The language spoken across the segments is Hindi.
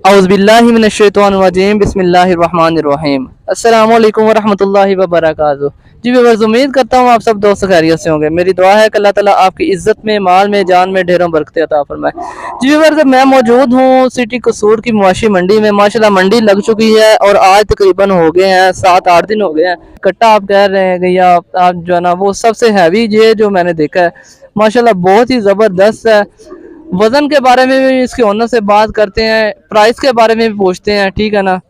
औज़ुबिल्लाहि मिनश्शैतानिर्रजीम बिस्मिल्लाहिर्रहमानिर्रहीम। अस्सलामु अलैकुम वरहमतुल्लाहि वबरकातुहू। जी व्यूअर्स, उम्मीद करता हूँ आप सब दोस्त खैरियत से होंगे। मेरी दुआ है कि अल्लाह ताला आपकी इज़्ज़त में, माल में, जान में ढेरों बरकतें अता फरमाए। जी व्यूअर्स, मैं मौजूद हूँ सिटी कसूर की मवाशी मंडी में। माशाल्लाह मंडी लग चुकी है और आज तकरीबन हो गए हैं 7-8 दिन हो गए हैं। कट्टा आप कह रहे हैं कि या आप जो है ना वो सबसे हैवी ये जो मैंने देखा है, माशाल्लाह बहुत ही ज़बरदस्त है। वजन के बारे में भी इसके ओनर से बात करते हैं, प्राइस के बारे में भी पूछते हैं, ठीक है ना।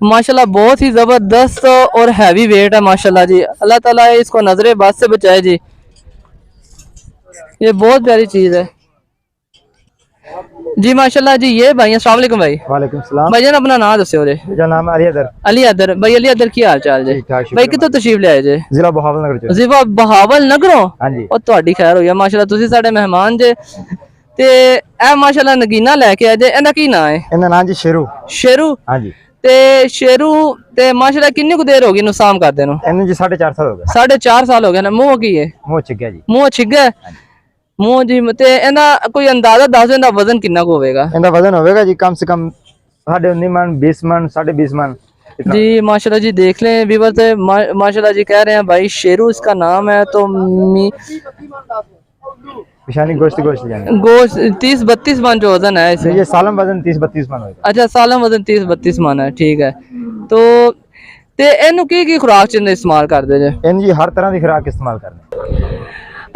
माशाल्लाह बहुत ही जबरदस्त और हैवी वेट है माशाल्लाह जी। अल्लाह ताला इसको नजरे बद से बचाए जी। ये बहुत प्यारी चीज है जी माशाल्लाह जी। ये भाई अस्सलाम वालेकुम भाई। वालेकुम सलाम। भाईजान अपना नाम दस्यो जी। मेरा नाम अली अदर। अली अदर भाई, अली अदर की हाल चाल जी? ठीक ठाक भाई कितों तशरीफ ले आए जी? जिला बहावल नगर जिला बहावल नगरों। हाँ जी। और तुहाडी खैर होई माशाल्लाह, तुसी साडे मेहमान जे ते ए माशाल्लाह नगीना लेके आए जे। इहदा की नाम है? इहदा नाम जी शेरू। शेरू। हाँ जी। ते शेरू ते माशाल्लाह कितनी कुछ देर होगी नु साम करदे नु? इन्हें जी 4.5 साल हो गए। 4.5 साल हो गए ना। मुंह की है? मुंह छिग्या जी। मुंह छिग्या मुंह जी। ते इहदा कोई अंदाजा दस दें वजन कितना को होगा? इनका वजन होगा जी कम से कम 19.5 मन, 20 मन, 20.5 मन जी माशाल्लाह जी। देख लें व्यूअर से माशाल्लाह जी कह रहे हैं भाई शेरू इसका नाम है। तो पिशानी गोश्त गोश्त जाने गोश्त 30-32 मन जो वजन है इसे। ये सालम वजन 30-32 मन होगा। अच्छा, सालम वजन 30-32 मन है, ठीक है। तो ते इनू की खुराक च इस्तेमाल करते जे? इन जी हर तरह की खुराक इस्तेमाल करने।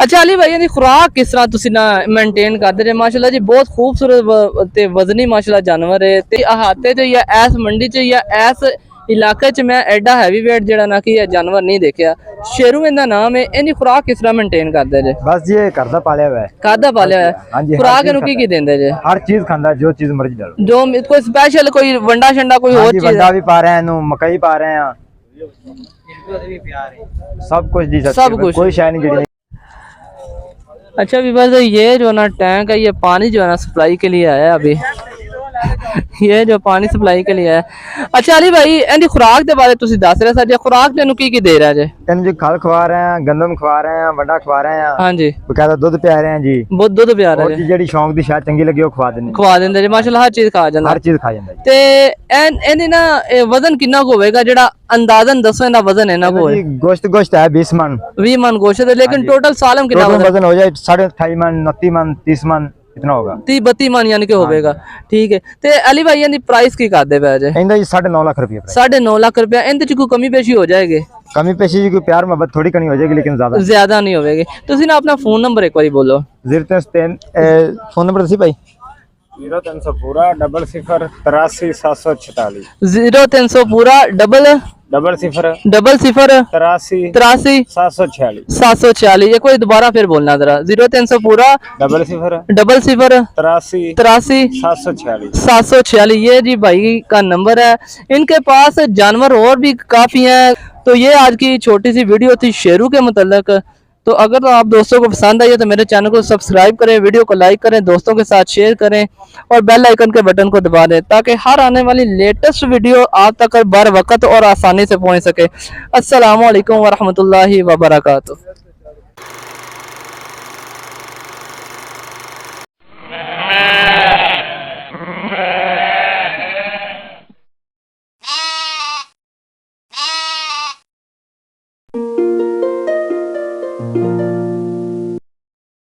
अच्छा अली भाई, खुराक किस तरह तुसी ना मेंटेन करते जे? माशाल्लाह जी बहुत खूबसूरत ते वजनी माशाल्लाह जानवर है ते अहाते च या ऐस मंडी च या ऐस इलाके च मैं एडा हैवी वेट जेड़ा ना कि जानवर नहीं देखा। शेरू इनका नाम है। इनकी खुराक किस तरह मेंटेन करते जे? बस ये घर दा पालिया हुआ है। घर दा पालिया है। हाँ जी। खुराक इनू की देंदे जे? हर चीज खांदा, जो चीज मर्जी डालो। जो कोई स्पेशल कोई वंडा शंडा कोई और चीज? वंडा भी पा रहे हैं, मकई पा रहे हैं, सब कुछ दी सकते, सब कुछ, कोई शाय नहीं जड़ी। अच्छा भी बस ये जो ना टैंक है, ये पानी जो है ना सप्लाई के लिए आया अभी। ये जो पानी सप्लाई के लिए है। अच्छा अली भाई, इनकी खुराक के बारे तुसी दस रहे सर, खुराक तेन की दे रहा है? इन जी खल खवा रहे हैं, गंदम खवा रहे हैं, वंडा खवा रहे हैं। हाँ जी। बकायदा दूध पिया रहे हैं जी। बहुत दूध पिया रहे हैं। जी शौक दी शायद चंगी लगी खवा देने, खवा देंगे जी माशाल्लाह। हर चीज खा जाता, हर चीज खा जाता ते एन ना वजन कितना को होगा जेड़ा अंदाजन दसो इनका वजन है ना को? गोश्त गोश्त है 20 मन, 20 मन गोश्त है, लेकिन टोटल सालम कितना वजन हो जाए 28.5 मन, 29 मन, 30 मन इतना होगा। 30-32 मन यानी कि होगा, ठीक है। ते अली भाई यानी प्राइस की कर दे पे जे? इंदा जी 9.5 लाख रुपया। 9.5 लाख रुपया। इनते च कोई कमी पेशी हो जाएगी? कमी पेशी जी कोई प्यार मोहब्बत थोड़ी कमी हो जाएगी, लेकिन ज्यादा नहीं होगी। तुसी ना अपना फोन नंबर एक बार बोलो। 03 फोन नंबर दसी भाई। 0300 पूरा 00 83 746 0300 पूरा 00 83 746। एक बार दोबारा फिर बोलना जरा। 0300 पूरा 00 83 746। ये जी भाई का नंबर है। इनके पास जानवर और भी काफी हैं। तो ये आज की छोटी सी वीडियो थी शेरू के मुतल्लिक। तो अगर आप दोस्तों को पसंद आई है तो मेरे चैनल को सब्सक्राइब करें, वीडियो को लाइक करें, दोस्तों के साथ शेयर करें और बेल आइकन के बटन को दबा दें ताकि हर आने वाली लेटेस्ट वीडियो आप तक बर वक्त और आसानी से पहुंच सके। अस्सलामु अलैकुम वरहमतुल्लाहि वबरकातुहू। Thank you.